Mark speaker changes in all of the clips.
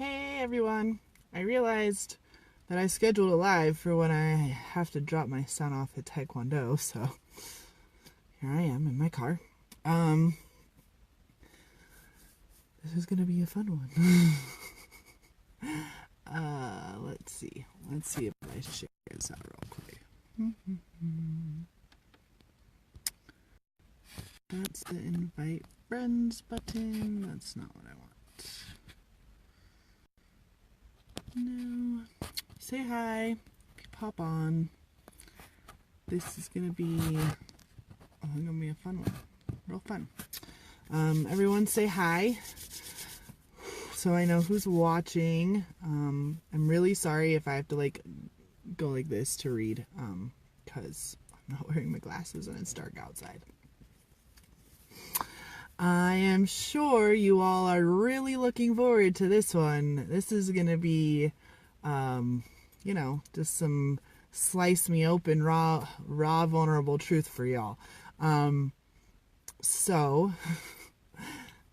Speaker 1: Hey everyone! I realized that I scheduled a live for when I have to drop my son off at Taekwondo, so here I am in my car. This is gonna be a fun one. Let's see. Let's see if I share this out real quick. That's the invite friends button. That's not what I want. No. Say hi. Pop on. This is gonna be a fun one. Real fun. Everyone say hi so I know who's watching. I'm really sorry if I have to go like this to read, because I'm not wearing my glasses and it's dark outside. I am sure you all are really looking forward to this one. This is gonna be, just some slice me open, raw, vulnerable truth for y'all. So,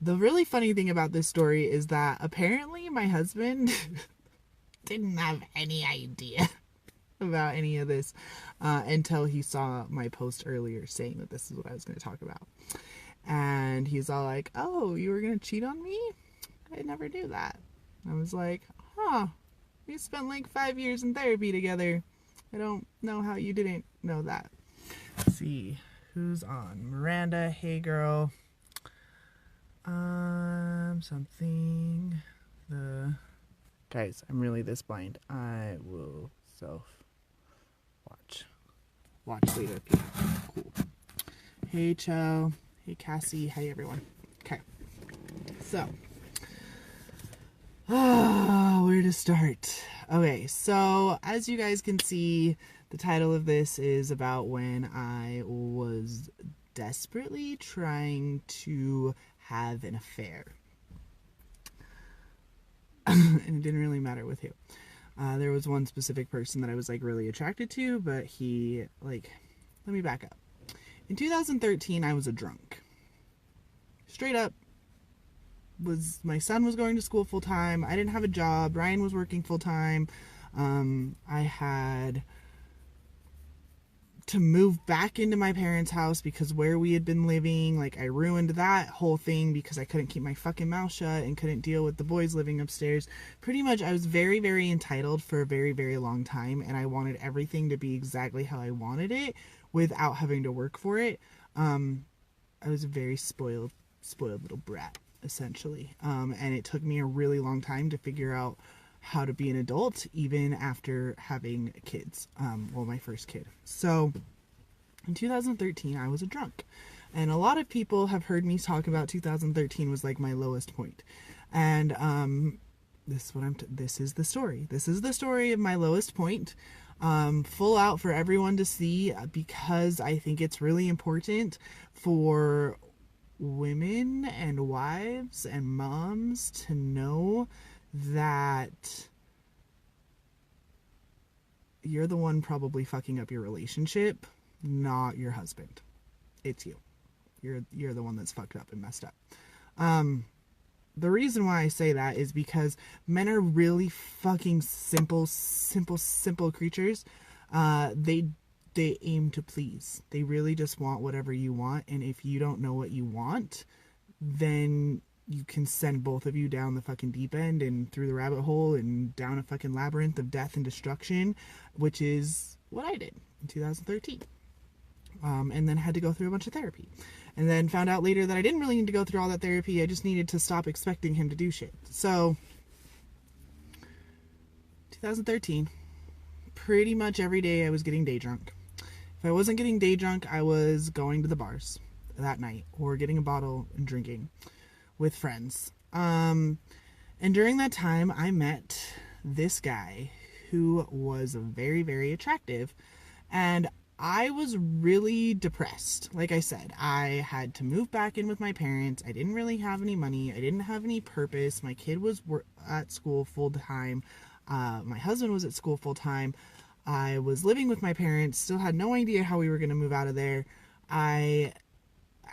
Speaker 1: the really funny thing about this story is that apparently my husband didn't have any idea about any of this until he saw my post earlier saying that this is what I was going to talk about. And he's all like, oh, you were going to cheat on me? I never knew that. I was like, we spent like 5 years in therapy together. I don't know how you didn't know that. Let's see who's on. Miranda, hey girl. Guys, I'm really this blind. I will watch later. Cool. Hey Cho. Hey Cassie. Hey everyone. Okay. So, where to start? Okay, so as you guys can see, the title of this is about when I was desperately trying to have an affair. And it didn't really matter with who. There was one specific person that I was really attracted to, but let me back up. In 2013, I was a drunk. Straight up. My son was going to school full time. I didn't have a job. Ryan was working full time. I had to move back into my parents' house because where we had been living, I ruined that whole thing because I couldn't keep my fucking mouth shut and couldn't deal with the boys living upstairs. Pretty much, I was very, very entitled for a very, very long time, and I wanted everything to be exactly how I wanted it without having to work for it. I was a very spoiled little brat, essentially. And it took me a really long time to figure out how to be an adult, even after having kids. My first kid. So, in 2013, I was a drunk. And a lot of people have heard me talk about 2013 was my lowest point. And, this is the story. This is the story of my lowest point. Full out for everyone to see, because I think it's really important for women and wives and moms to know that you're the one probably fucking up your relationship, not your husband. It's you. You're the one that's fucked up and messed up. The reason why I say that is because men are really fucking simple creatures. They aim to please. They really just want whatever you want, and if you don't know what you want, then you can send both of you down the fucking deep end and through the rabbit hole and down a fucking labyrinth of death and destruction, which is what I did in 2013. And then had to go through a bunch of therapy. And then found out later that I didn't really need to go through all that therapy. I just needed to stop expecting him to do shit. So, 2013, pretty much every day I was getting day drunk. If I wasn't getting day drunk, I was going to the bars that night or getting a bottle and drinking with friends. And during that time, I met this guy who was very, very attractive, and I was really depressed. Like I said, I had to move back in with my parents. I didn't really have any money. I didn't have any purpose. My kid was at school full time. My husband was at school full time. I was living with my parents, still had no idea how we were going to move out of there. I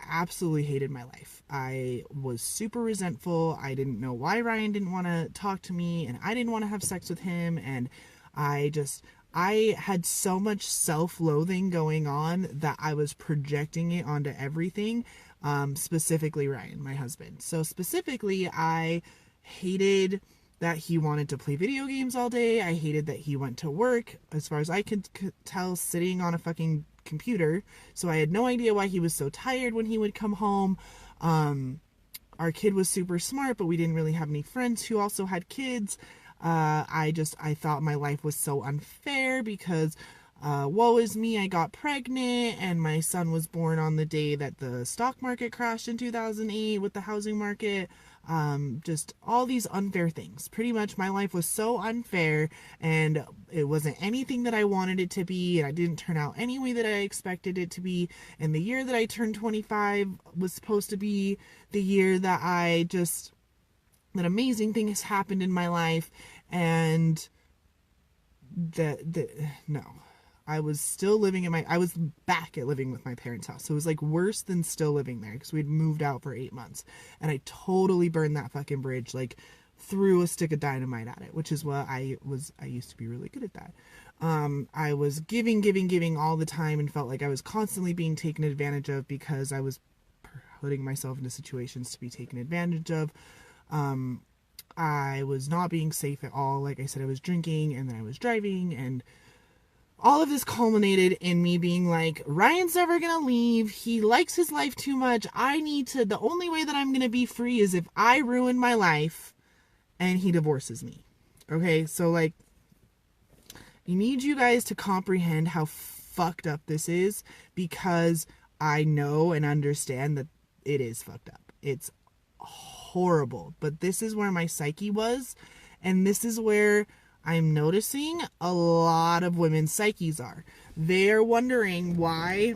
Speaker 1: absolutely hated my life. I was super resentful. I didn't know why Ryan didn't want to talk to me, and I didn't want to have sex with him, and I had so much self-loathing going on that I was projecting it onto everything, specifically Ryan, my husband. So specifically, I hated that he wanted to play video games all day. I hated that he went to work, as far as I could tell, sitting on a fucking computer. So I had no idea why he was so tired when he would come home. Our kid was super smart, but we didn't really have any friends who also had kids. I thought my life was so unfair because woe is me, I got pregnant and my son was born on the day that the stock market crashed in 2008 with the housing market. Just all these unfair things. Pretty much my life was so unfair, and it wasn't anything that I wanted it to be, and I didn't turn out any way that I expected it to be. And the year that I turned 25 was supposed to be the year that that amazing thing has happened in my life, and no. I was still living I was back at living with my parents' house. So it was like worse than still living there because we'd moved out for 8 months. And I totally burned that fucking bridge, like threw a stick of dynamite at it, which is what I used to be really good at that. I was giving all the time and felt like I was constantly being taken advantage of because I was putting myself into situations to be taken advantage of. I was not being safe at all. Like I said, I was drinking and then I was driving, and all of this culminated in me being like, Ryan's never gonna leave. He likes his life too much. The only way that I'm gonna be free is if I ruin my life and he divorces me. Okay, so like, I need you guys to comprehend how fucked up this is, because I know and understand that it is fucked up. It's horrible, but this is where my psyche was, and this is where I'm noticing a lot of women's psyches are. They're wondering why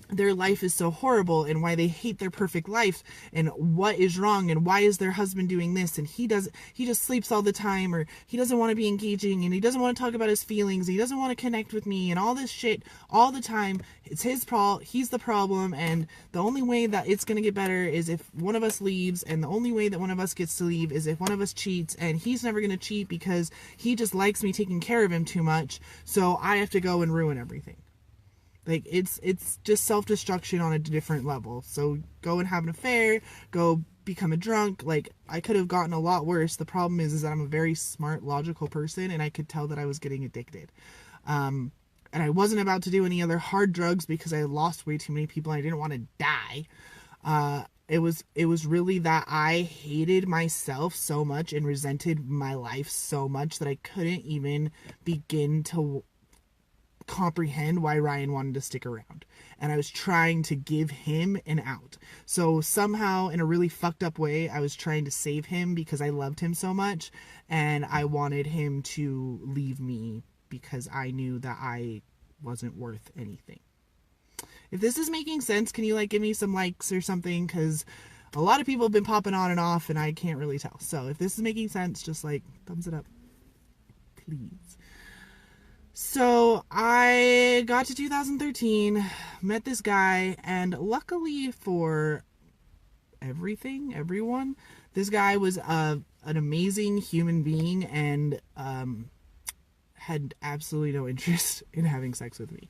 Speaker 1: their life is so horrible and why they hate their perfect life and what is wrong and why is their husband doing this and he just sleeps all the time, or he doesn't want to be engaging and he doesn't want to talk about his feelings, he doesn't want to connect with me and all this shit all the time. It's his fault, he's the problem, and the only way that it's going to get better is if one of us leaves, and the only way that one of us gets to leave is if one of us cheats, and he's never going to cheat because he just likes me taking care of him too much, so I have to go and ruin everything. Like, it's just self-destruction on a different level. So go and have an affair, go become a drunk. Like, I could have gotten a lot worse. The problem is that I'm a very smart, logical person, and I could tell that I was getting addicted. And I wasn't about to do any other hard drugs because I had lost way too many people and I didn't want to die. It was really that I hated myself so much and resented my life so much that I couldn't even begin to comprehend why Ryan wanted to stick around, and I was trying to give him an out. So somehow, in a really fucked up way, I was trying to save him because I loved him so much, and I wanted him to leave me because I knew that I wasn't worth anything. If this is making sense, can you like give me some likes or something, because a lot of people have been popping on and off and I can't really tell. So if this is making sense, just like thumbs it up, please. So I got to 2013, met this guy, and luckily for everyone, this guy was an amazing human being and had absolutely no interest in having sex with me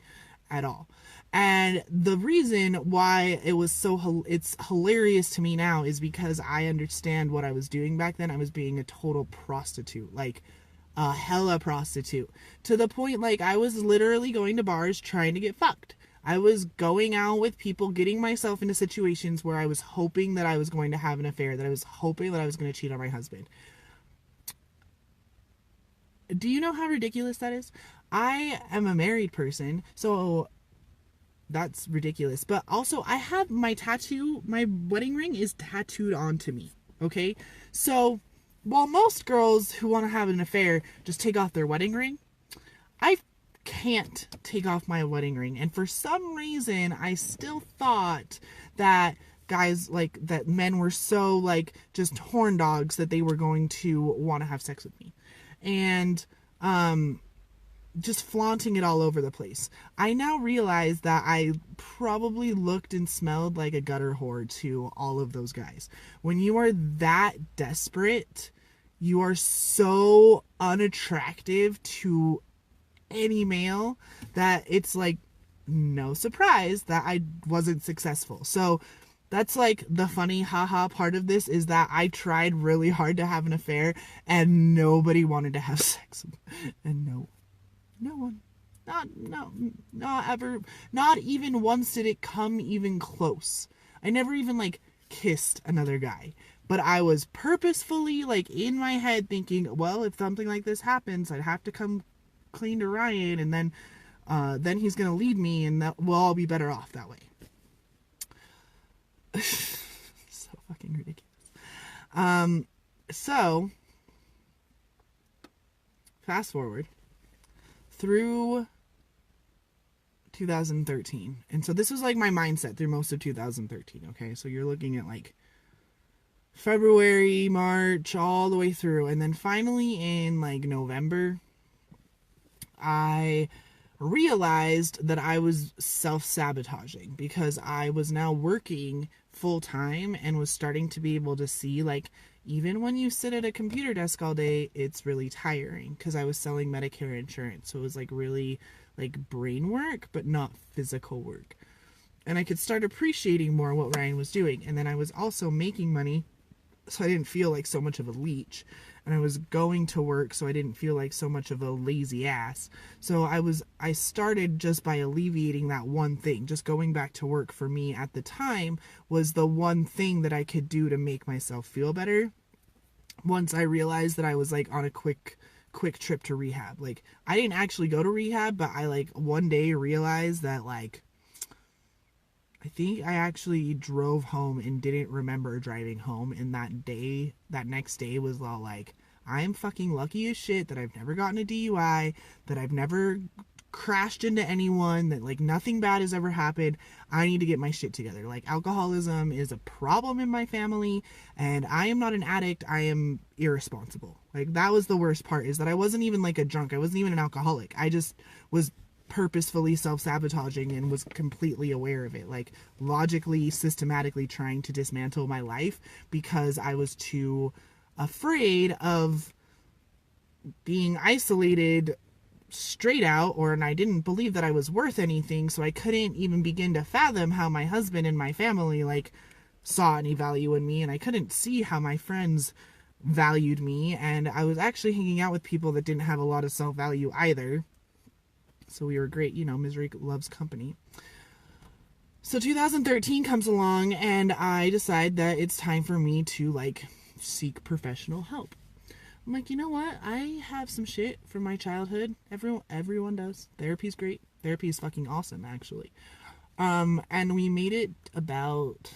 Speaker 1: at all. And the reason why it's hilarious to me now is because I understand what I was doing back then. I was being a total prostitute, like a hella prostitute, to the point like I was literally going to bars trying to get fucked. I was going out with people, getting myself into situations where I was hoping that I was going to have an affair, that I was hoping that I was going to cheat on my husband. Do you know how ridiculous that is? I am a married person, so that's ridiculous. But also, I have my wedding ring is tattooed onto me, okay? So while most girls who want to have an affair just take off their wedding ring, I can't take off my wedding ring. And for some reason, I still thought that men were so like just horn dogs that they were going to want to have sex with me. And just flaunting it all over the place. I now realize that I probably looked and smelled like a gutter whore to all of those guys. When you are that desperate, you are so unattractive to any male that it's like no surprise that I wasn't successful. So that's like the funny haha part of this, is that I tried really hard to have an affair and nobody wanted to have sex. And no one. Not ever. Not even once did it come even close. I never even like kissed another guy. But I was purposefully like in my head thinking, well, if something like this happens, I'd have to come clean to Ryan, and then he's gonna leave me, and that we'll all be better off that way. So fucking ridiculous. So fast forward through 2013. And so this was like my mindset through most of 2013. Okay. So you're looking at like February, March, all the way through. And then finally in like November, I realized that I was self-sabotaging because I was now working full time and was starting to be able to see like, even when you sit at a computer desk all day, it's really tiring, because I was selling Medicare insurance. So it was like really like brain work, but not physical work. And I could start appreciating more what Ryan was doing. And then I was also making money, so I didn't feel like so much of a leech. And I was going to work, so I didn't feel like so much of a lazy ass. So I started just by alleviating that one thing. Just going back to work for me at the time was the one thing that I could do to make myself feel better. Once I realized that I was like on a quick trip to rehab. Like, I didn't actually go to rehab, but I like one day realized that like, I think I actually drove home and didn't remember driving home. And that next day was all like, I'm fucking lucky as shit that I've never gotten a DUI, that I've never crashed into anyone, that like nothing bad has ever happened. I need to get my shit together. Like, alcoholism is a problem in my family, and I am not an addict. I am irresponsible. Like, that was the worst part, is that I wasn't even like a drunk. I wasn't even an alcoholic. I just was purposefully self-sabotaging and was completely aware of it, like logically, systematically trying to dismantle my life because I was too afraid of being isolated straight out, and I didn't believe that I was worth anything, so I couldn't even begin to fathom how my husband and my family like saw any value in me, and I couldn't see how my friends valued me, and I was actually hanging out with people that didn't have a lot of self-value either. So we were great, misery loves company. So 2013 comes along, and I decide that it's time for me to like seek professional help. I'm like, you know what? I have some shit from my childhood. Everyone does. Therapy's great. Therapy is fucking awesome, actually. And we made it about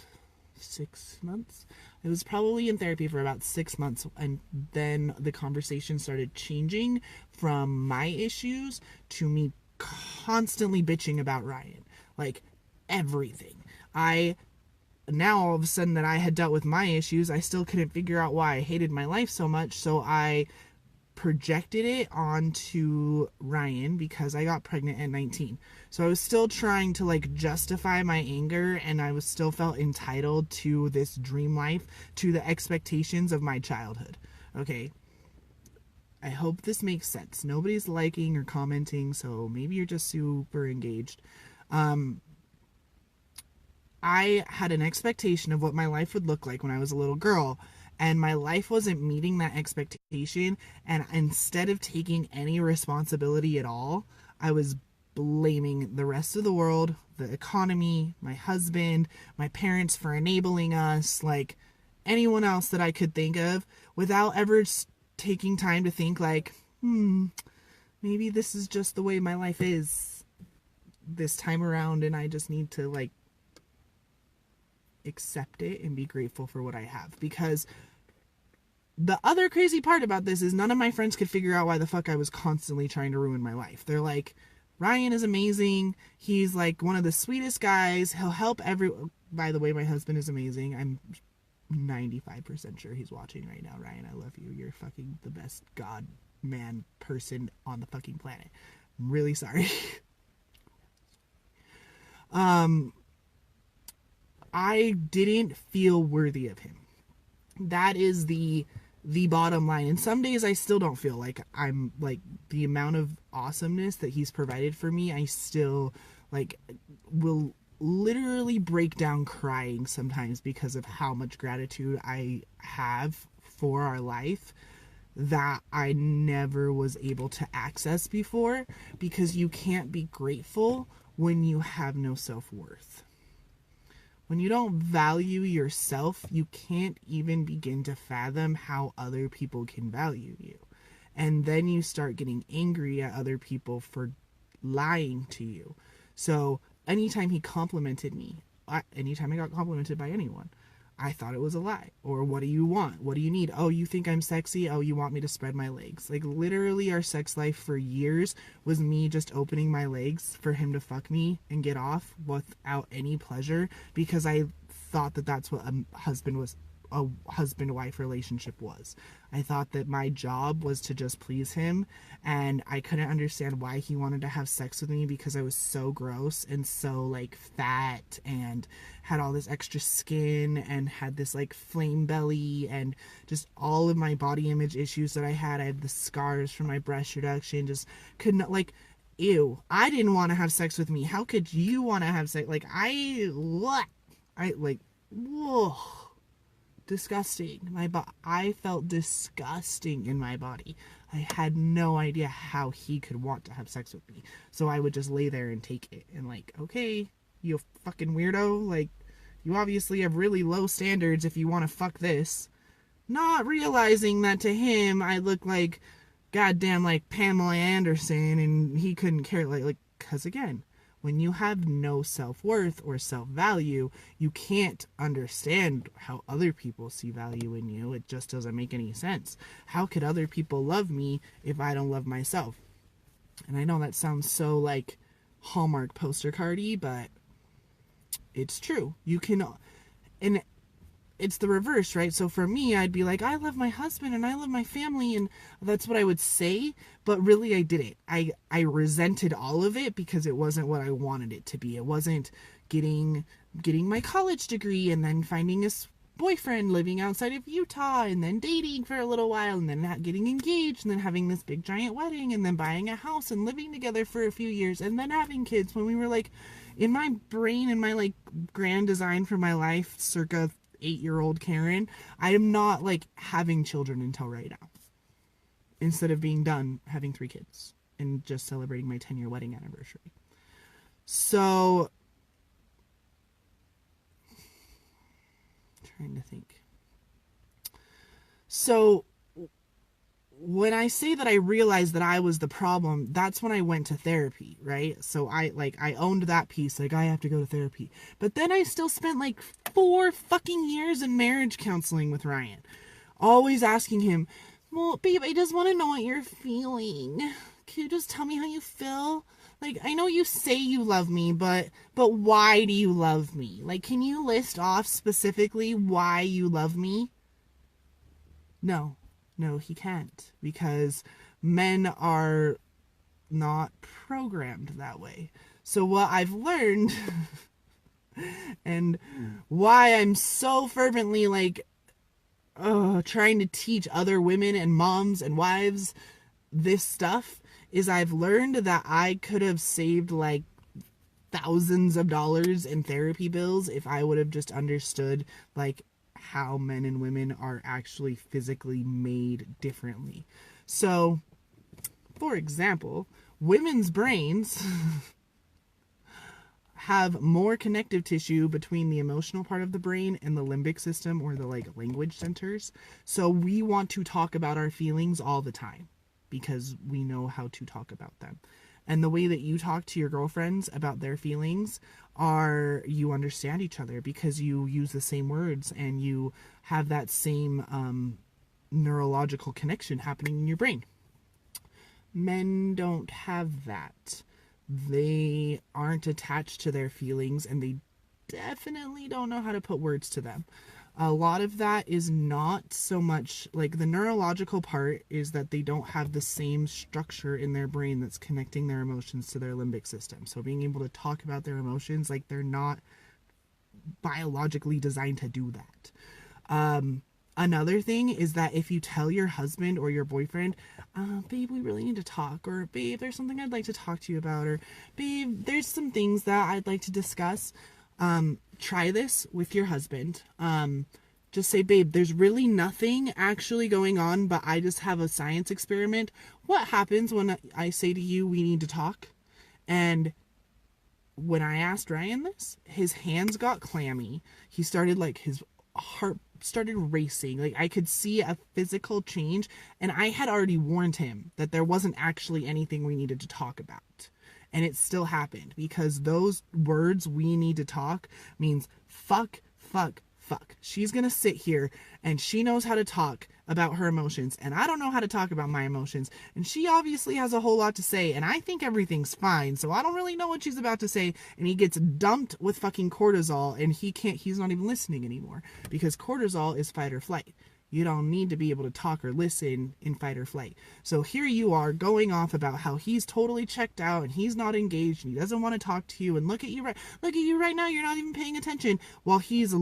Speaker 1: 6 months. It was probably in therapy for about 6 months, and then the conversation started changing from my issues to me constantly bitching about Ryan. Like, everything. Now all of a sudden that I had dealt with my issues, I still couldn't figure out why I hated my life so much, so I projected it onto Ryan because I got pregnant at 19. So I was still trying to like justify my anger, and I was still felt entitled to this dream life, to the expectations of my childhood. Okay. I hope this makes sense. Nobody's liking or commenting, so maybe you're just super engaged. I had an expectation of what my life would look like when I was a little girl, and my life wasn't meeting that expectation, and instead of taking any responsibility at all, I was blaming the rest of the world, the economy, my husband, my parents for enabling us, like anyone else that I could think of, without ever taking time to think like, maybe this is just the way my life is this time around, and I just need to like accept it and be grateful for what I have. Because the other crazy part about this is none of my friends could figure out why the fuck I was constantly trying to ruin my life. They're like, Ryan is amazing. He's like one of the sweetest guys. He'll help everyone. By the way, my husband is amazing. I'm 95% sure he's watching right now. Ryan, I love you. You're fucking the best god man person on the fucking planet. I'm really sorry. I didn't feel worthy of him. That is the bottom line. And some days I still don't feel like I'm like the amount of awesomeness that he's provided for me. I still like will literally break down crying sometimes because of how much gratitude I have for our life that I never was able to access before, because you can't be grateful when you have no self-worth. When you don't value yourself, you can't even begin to fathom how other people can value you. And then you start getting angry at other people for lying to you. So anytime he complimented me, anytime I got complimented by anyone, I thought it was a lie. Or, what do you want? What do you need? Oh, you think I'm sexy? Oh, you want me to spread my legs? Like, literally, our sex life for years was me just opening my legs for him to fuck me and get off without any pleasure, because I thought that that's what a husband-wife relationship was. I thought that my job was to just please him, and I couldn't understand why he wanted to have sex with me, because I was so gross and so like fat and had all this extra skin and had this like flame belly and just all of my body image issues that I had. I had the scars from my breast reduction, just couldn't, like, ew. I didn't want to have sex with me. How could you want to have sex? Like, whoa. Disgusting. I felt disgusting in my body. I had no idea how he could want to have sex with me. So I would just lay there and take it and like, okay, you fucking weirdo. Like, you obviously have really low standards if you want to fuck this. Not realizing that to him, I look like goddamn like Pamela Anderson, and he couldn't care. Cause again, when you have no self-worth or self-value, you can't understand how other people see value in you. It just doesn't make any sense. How could other people love me if I don't love myself? And I know that sounds so like Hallmark poster cardy, but it's true. You can, and it's the reverse, right? So for me, I'd be like, I love my husband and I love my family, and that's what I would say, but really I didn't. I resented all of it because it wasn't what I wanted it to be. It wasn't getting my college degree and then finding a boyfriend living outside of Utah and then dating for a little while and then getting engaged and then having this big giant wedding and then buying a house and living together for a few years and then having kids. When we were like, in my brain, in my like grand design for my life, circa 8-year-old Karen, I am not like having children until right now, instead of being done having 3 kids and just celebrating my 10-year wedding anniversary. So, trying to think. So when I say that I realized that I was the problem, that's when I went to therapy, right? So I owned that piece, like, I have to go to therapy. But then I still spent like 4 fucking years in marriage counseling with Ryan. Always asking him, well, babe, I just want to know what you're feeling. Can you just tell me how you feel? Like, I know you say you love me, but why do you love me? Like, can you list off specifically why you love me? No, he can't, because men are not programmed that way. So what I've learned and why I'm so fervently like trying to teach other women and moms and wives this stuff is I've learned that I could have saved like thousands of dollars in therapy bills if I would have just understood like how men and women are actually physically made differently. So, for example, women's brains have more connective tissue between the emotional part of the brain and the limbic system, or the like language centers. So we want to talk about our feelings all the time because we know how to talk about them. And the way that you talk to your girlfriends about their feelings are, you understand each other because you use the same words and you have that same neurological connection happening in your brain. Men don't have that. They aren't attached to their feelings, and they definitely don't know how to put words to them. A lot of that is not so much like the neurological part is that they don't have the same structure in their brain that's connecting their emotions to their limbic system. So being able to talk about their emotions, like they're not biologically designed to do that. Another thing is that if you tell your husband or your boyfriend, babe, we really need to talk, or babe, there's something I'd like to talk to you about, or babe, there's some things that I'd like to discuss. Try this with your husband. Just say, babe, there's really nothing actually going on, but I just have a science experiment. What happens when I say to you, we need to talk? And when I asked Ryan this, his hands got clammy. He started like, his heart started racing. Like I could see a physical change, and I had already warned him that there wasn't actually anything we needed to talk about. And it still happened because those words, we need to talk, means fuck, fuck, fuck. She's gonna sit here and she knows how to talk about her emotions, and I don't know how to talk about my emotions, and she obviously has a whole lot to say, and I think everything's fine, so I don't really know what she's about to say. And he gets dumped with fucking cortisol, and he's not even listening anymore because cortisol is fight or flight. You don't need to be able to talk or listen in fight or flight. So here you are going off about how he's totally checked out and he's not engaged and he doesn't want to talk to you, and look at you right now, you're not even paying attention. While he's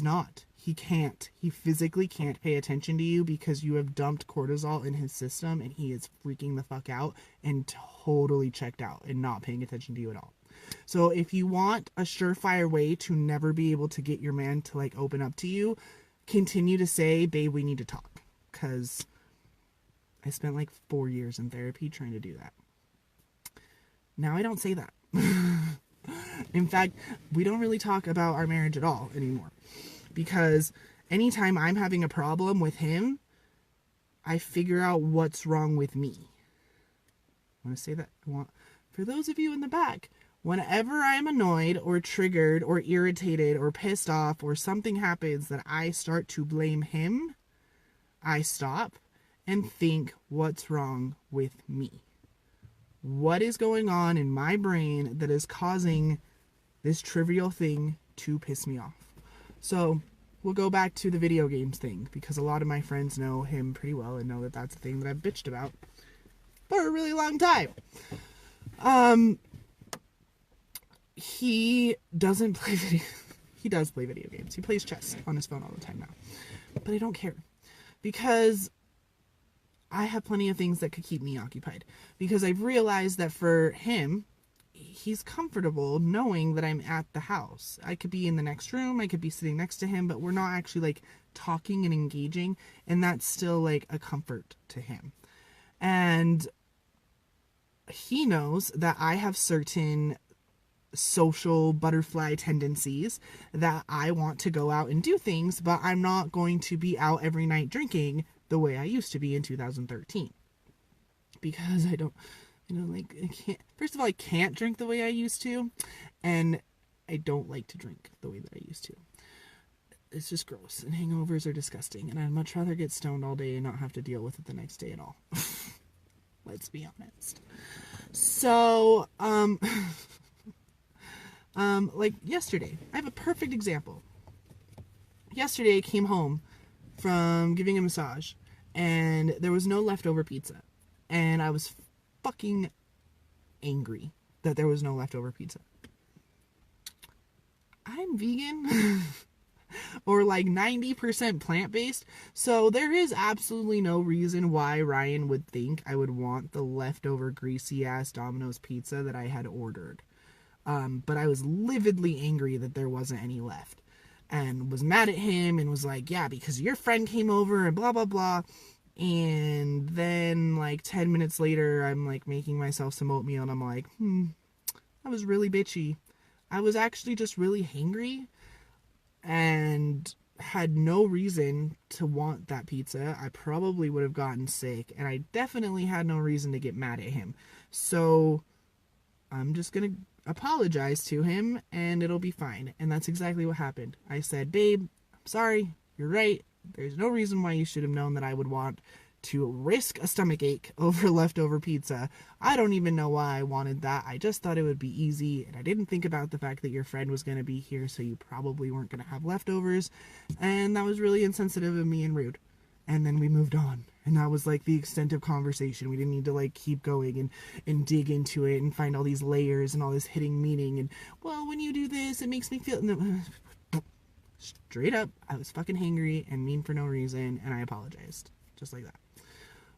Speaker 1: not. He can't. He physically can't pay attention to you because you have dumped cortisol in his system, and he is freaking the fuck out and totally checked out and not paying attention to you at all. So if you want a surefire way to never be able to get your man to like open up to you, continue to say, babe, we need to talk. Because I spent like 4 years in therapy trying to do that. Now I don't say that. In fact, we don't really talk about our marriage at all anymore. Because anytime I'm having a problem with him, I figure out what's wrong with me. I want to say that. For those of you in the back, whenever I'm annoyed or triggered or irritated or pissed off or something happens that I start to blame him, I stop and think, what's wrong with me? What is going on in my brain that is causing this trivial thing to piss me off? So we'll go back to the video games thing, because a lot of my friends know him pretty well and know that that's a thing that I've bitched about for a really long time. He doesn't play video. He does play video games. He plays chess on his phone all the time now. But I don't care, because I have plenty of things that could keep me occupied. Because I've realized that for him, he's comfortable knowing that I'm at the house. I could be in the next room, I could be sitting next to him, but we're not actually like talking and engaging, and that's still like a comfort to him. And he knows that I have certain social butterfly tendencies, that I want to go out and do things, but I'm not going to be out every night drinking the way I used to be in 2013. Because I can't, first of all, I can't drink the way I used to, and I don't like to drink the way that I used to. It's just gross, and hangovers are disgusting, and I'd much rather get stoned all day and not have to deal with it the next day at all. Let's be honest. So, like yesterday, I have a perfect example. Yesterday, I came home from giving a massage, and there was no leftover pizza, and I was fucking angry that there was no leftover pizza. I'm vegan or like 90% plant-based, so there is absolutely no reason why Ryan would think I would want the leftover greasy ass Domino's pizza that I had ordered. But I was lividly angry that there wasn't any left, and was mad at him and was like, yeah, because your friend came over and blah blah blah. And then like 10 minutes later, I'm like making myself some oatmeal, and I'm like, I was really bitchy. I was actually just really hangry and had no reason to want that pizza. I probably would have gotten sick, and I definitely had no reason to get mad at him. So I'm just gonna apologize to him and it'll be fine. And that's exactly what happened. I said, babe, I'm sorry, you're right. There's no reason why you should have known that I would want to risk a stomach ache over leftover pizza. I don't even know why I wanted that. I just thought it would be easy, and I didn't think about the fact that your friend was going to be here, so you probably weren't going to have leftovers, and that was really insensitive of me and rude. And then we moved on, and that was like the extent of conversation. We didn't need to like keep going and dig into it and find all these layers and all this hidden meaning, and well, when you do this, it makes me feel... No. Straight up, I was fucking hangry and mean for no reason, and I apologized. Just like that.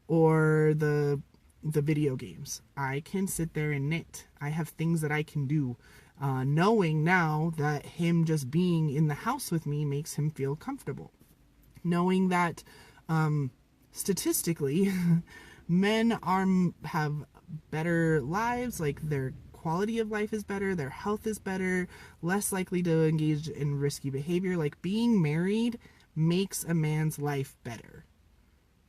Speaker 1: Or the video games. I can sit there and knit. I have things that I can do. Knowing now that him just being in the house with me makes him feel comfortable. Knowing that statistically, men have better lives, like their quality of life is better, their health is better, less likely to engage in risky behavior. Like being married makes a man's life better.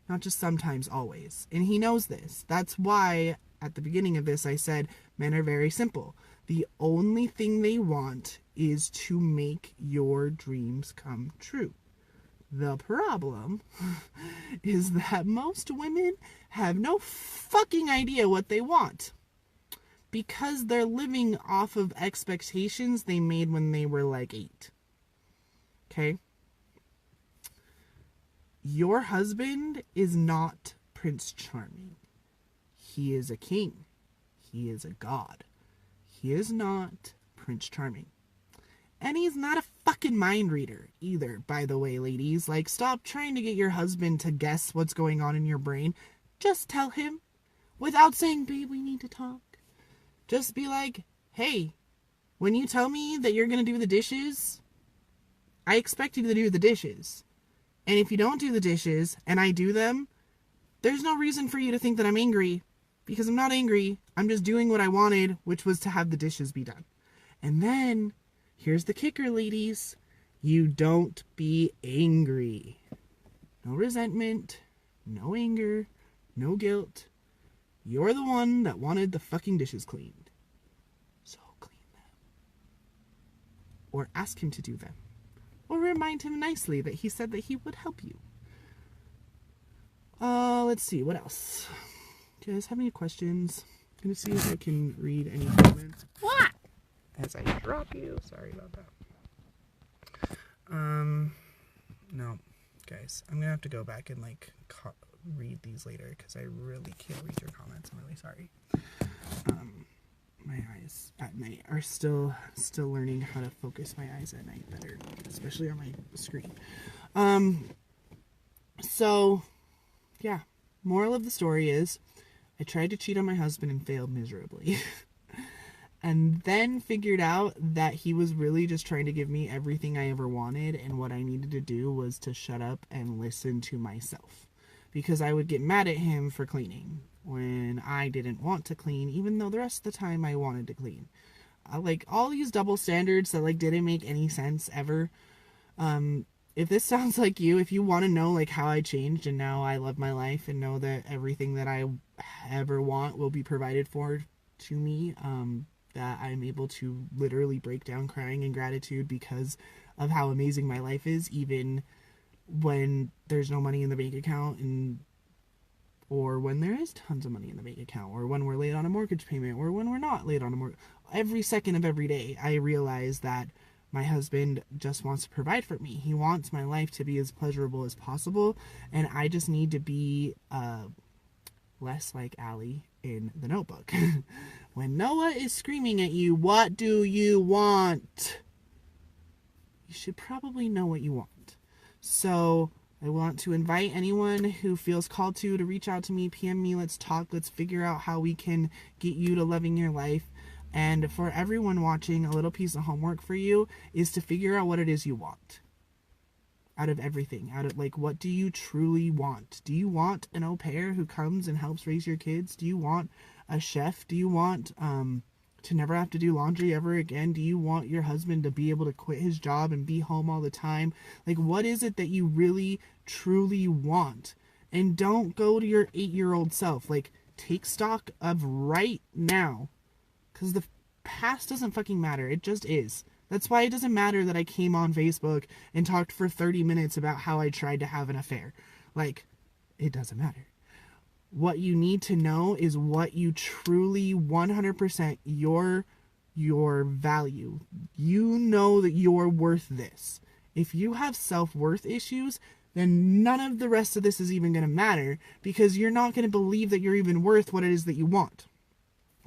Speaker 1: Not just sometimes, always. And he knows this. That's why at the beginning of this I said men are very simple. The only thing they want is to make your dreams come true. The problem is that most women have no fucking idea what they want, because they're living off of expectations they made when they were like 8. Okay? Your husband is not Prince Charming. He is a king. He is a god. He is not Prince Charming. And he's not a fucking mind reader either, by the way, ladies. Like, stop trying to get your husband to guess what's going on in your brain. Just tell him, without saying, babe, we need to talk. Just be like, hey, when you tell me that you're going to do the dishes, I expect you to do the dishes. And if you don't do the dishes and I do them, there's no reason for you to think that I'm angry, because I'm not angry. I'm just doing what I wanted, which was to have the dishes be done. And then, here's the kicker, ladies. You don't be angry. No resentment, no anger, no guilt. You're the one that wanted the fucking dishes cleaned. So clean them. Or ask him to do them. Or remind him nicely that he said that he would help you. Let's see, what else? Do you guys have any questions? I'm gonna see if I can read any comments. What? As I drop you. Sorry about that. No. Guys, I'm gonna have to go back and read these later, because I really can't read your comments. I'm really sorry. My eyes at night are still learning how to focus my eyes at night better, especially on my screen. So yeah, moral of the story is I tried to cheat on my husband and failed miserably. And then figured out that he was really just trying to give me everything I ever wanted, and what I needed to do was to shut up and listen to myself. Because I would get mad at him for cleaning when I didn't want to clean, even though the rest of the time I wanted to clean. All these double standards that didn't make any sense ever. If this sounds like you, if you want to know how I changed and now I love my life and know that everything that I ever want will be provided for to me, that I'm able to literally break down crying in gratitude because of how amazing my life is, even when there's no money in the bank account, or when there is tons of money in the bank account, or when we're late on a mortgage payment, or when we're not late on a mortgage. Every second of every day, I realize that my husband just wants to provide for me. He wants my life to be as pleasurable as possible, and I just need to be less like Allie in The Notebook. When Noah is screaming at you, what do you want? You should probably know what you want. So I want to invite anyone who feels called to reach out to me, PM me, let's talk, let's figure out how we can get you to loving your life. And for everyone watching, a little piece of homework for you is to figure out what it is you want. Out of everything. What do you truly want? Do you want an au pair who comes and helps raise your kids? Do you want a chef? Do you want to never have to do laundry ever again? Do you want your husband to be able to quit his job and be home all the time? What is it that you really, truly want? And don't go to your 8-year-old self. Take stock of right now. Because the past doesn't fucking matter. It just is. That's why it doesn't matter that I came on Facebook and talked for 30 minutes about how I tried to have an affair. It it doesn't matter. What you need to know is what you truly 100% your value. You know that you're worth this. If you have self-worth issues, then none of the rest of this is even going to matter, because you're not going to believe that you're even worth what it is that you want.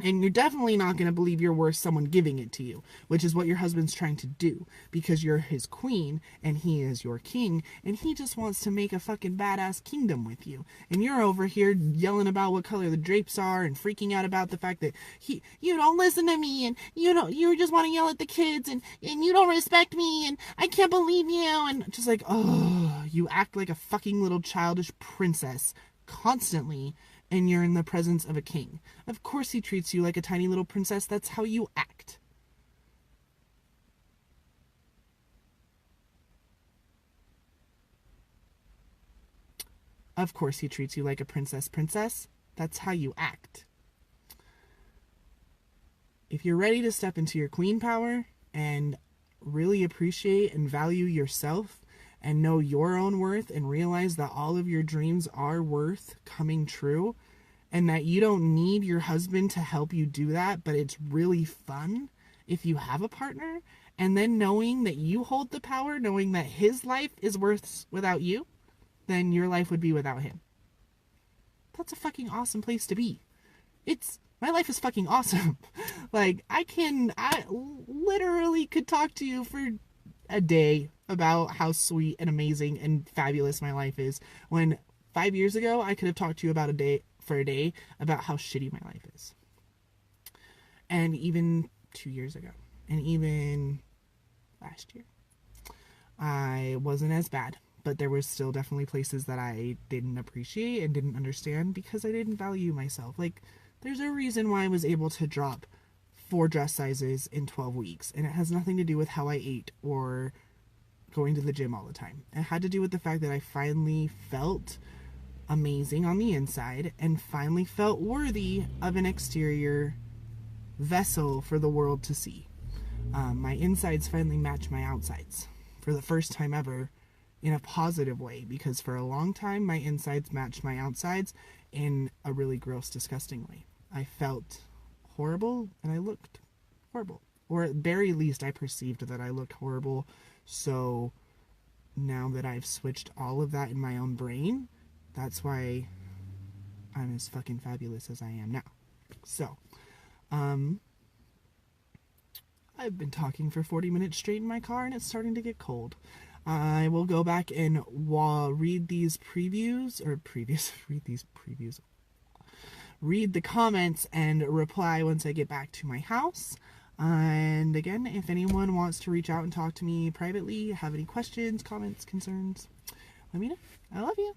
Speaker 1: And you're definitely not going to believe you're worth someone giving it to you, which is what your husband's trying to do, because you're his queen and he is your king, and he just wants to make a fucking badass kingdom with you. And you're over here yelling about what color the drapes are and freaking out about the fact that you don't listen to me, and you just want to yell at the kids, and you don't respect me, and I can't believe you, and just like, oh, you act like a fucking little childish princess constantly, and you're in the presence of a king. Of course he treats you like a tiny little princess. That's how you act. Of course he treats you like a princess. That's how you act. If you're ready to step into your queen power and really appreciate and value yourself and know your own worth and realize that all of your dreams are worth coming true, and that you don't need your husband to help you do that, but it's really fun if you have a partner, and then knowing that you hold the power, knowing that his life is worth without you, then your life would be without him. That's a fucking awesome place to be. My life is fucking awesome. Like, I literally could talk to you for a day about how sweet and amazing and fabulous my life is, when 5 years ago I could have talked to you about a day about how shitty my life is. And even 2 years ago, and even last year, I wasn't as bad, but there were still definitely places that I didn't appreciate and didn't understand, because I didn't value myself. Like, there's a reason why I was able to drop 4 dress sizes in 12 weeks, and it has nothing to do with how I ate or going to the gym all the time. It had to do with the fact that I finally felt amazing on the inside and finally felt worthy of an exterior vessel for the world to see. My insides finally match my outsides for the first time ever, in a positive way, because for a long time my insides matched my outsides in a really gross, disgusting way. I felt horrible and I looked horrible, or at very least I perceived that I looked horrible. So now that I've switched all of that in my own brain, that's why I'm as fucking fabulous as I am now. So, I've been talking for 40 minutes straight in my car, and it's starting to get cold. I will go back and read the comments and reply once I get back to my house. And again, if anyone wants to reach out and talk to me privately, have any questions, comments, concerns, let me know. I love you.